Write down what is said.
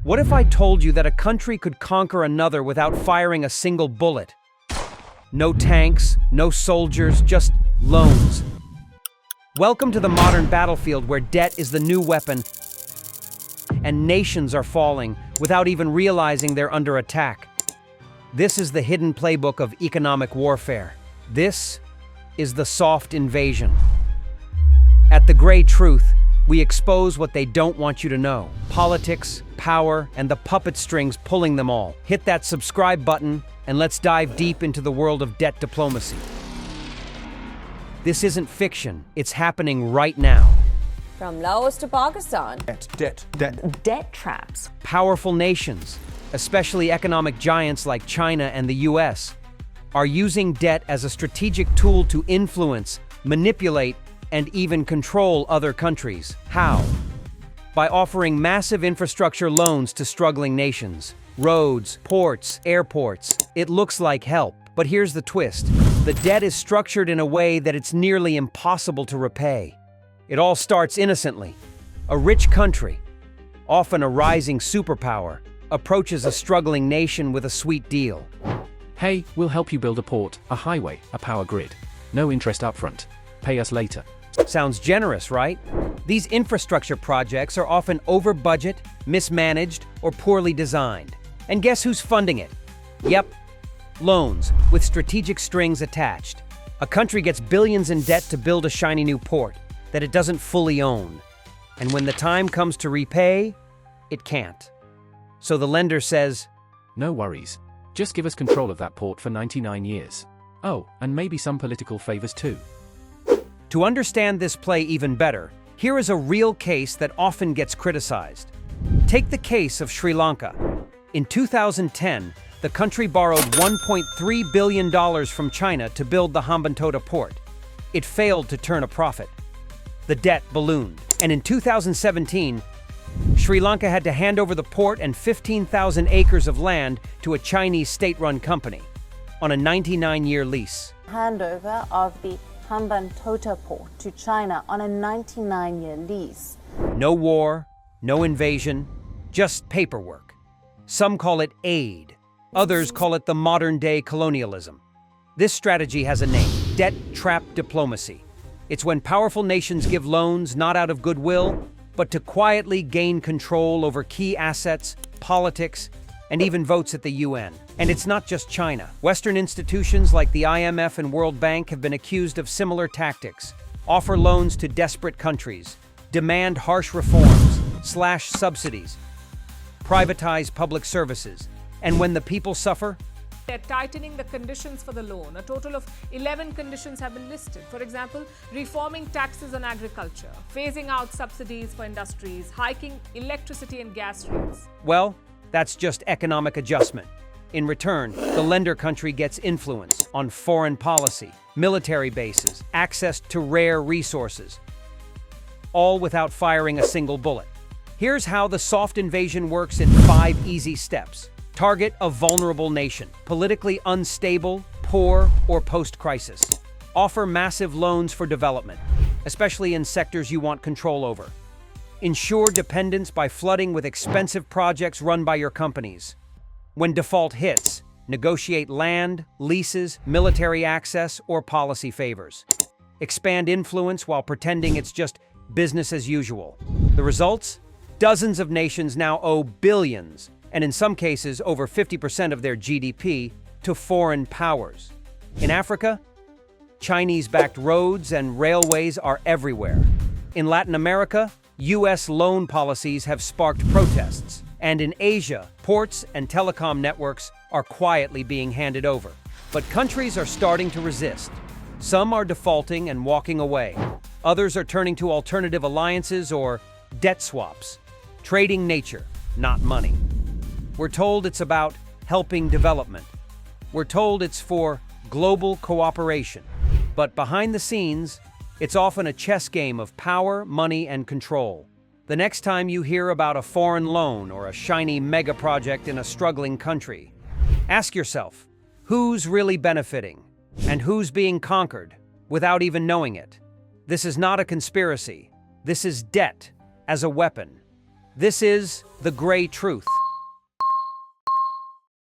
What if I told you that a country could conquer another without firing a single bullet? No tanks, no soldiers, just loans. Welcome to the modern battlefield where debt is the new weapon and nations are falling without even realizing they're under attack. This is the hidden playbook of economic warfare. This is the soft invasion. At The Gray Truth, we expose what they don't want you to know. Politics, power, and the puppet strings pulling them all. Hit that subscribe button and let's dive deep into the world of debt diplomacy. This isn't fiction, it's happening right now. From Laos to Pakistan. Debt traps. Powerful nations, especially economic giants like China and the US, are using debt as a strategic tool to influence, manipulate, and even control other countries. How? By offering massive infrastructure loans to struggling nations. Roads, ports, airports. It looks like help. But here's the twist. The debt is structured in a way that it's nearly impossible to repay. It all starts innocently. A rich country, often a rising superpower, approaches a struggling nation with a sweet deal. Hey, we'll help you build a port, a highway, a power grid. No interest upfront. Pay us later. Sounds generous, right? These infrastructure projects are often over budget, mismanaged, or poorly designed. And guess who's funding it? Yep, loans with strategic strings attached. A country gets billions in debt to build a shiny new port that it doesn't fully own. And when the time comes to repay, it can't. So the lender says, No worries. Just give us control of that port for 99 years. Oh, and maybe some political favors too. To understand this play even better, here is a real case that often gets criticized. Take the case of Sri Lanka. In 2010, the country borrowed $1.3 billion from China to build the Hambantota port. It failed to turn a profit. The debt ballooned. And in 2017, Sri Lanka had to hand over the port and 15,000 acres of land to a Chinese state-run company on a 99-year lease. Handover of the Hambantota port to China on a 99-year lease. No war, no invasion, just paperwork. Some call it aid. Others call it the modern-day colonialism. This strategy has a name: debt trap diplomacy. It's when powerful nations give loans not out of goodwill, but to quietly gain control over key assets, politics, and even votes at the UN. And it's not just China. Western institutions like the IMF and World Bank have been accused of similar tactics. Offer loans to desperate countries, demand harsh reforms, slash subsidies, privatize public services. And when the people suffer, they're tightening the conditions for the loan. A total of 11 conditions have been listed. For example, reforming taxes on agriculture, phasing out subsidies for industries, hiking electricity and gas rates. Well, that's just economic adjustment. In return, the lender country gets influence on foreign policy, military bases, access to rare resources, all without firing a single bullet. Here's how the soft invasion works in 5 easy steps. Target a vulnerable nation, politically unstable, poor, or post-crisis. Offer massive loans for development, especially in sectors you want control over. Ensure dependence by flooding with expensive projects run by your companies. When default hits, negotiate land, leases, military access, or policy favors. Expand influence while pretending it's just business as usual. The results? Dozens of nations now owe billions, and in some cases over 50% of their GDP, to foreign powers. In Africa, Chinese-backed roads and railways are everywhere. In Latin America, US loan policies have sparked protests. And in Asia, ports and telecom networks are quietly being handed over. But countries are starting to resist. Some are defaulting and walking away. Others are turning to alternative alliances or debt swaps, trading nature, not money. We're told it's about helping development. We're told it's for global cooperation. But behind the scenes, it's often a chess game of power, money, and control. The next time you hear about a foreign loan or a shiny mega project in a struggling country, ask yourself, who's really benefiting and who's being conquered without even knowing it? This is not a conspiracy. This is debt as a weapon. This is the gray truth.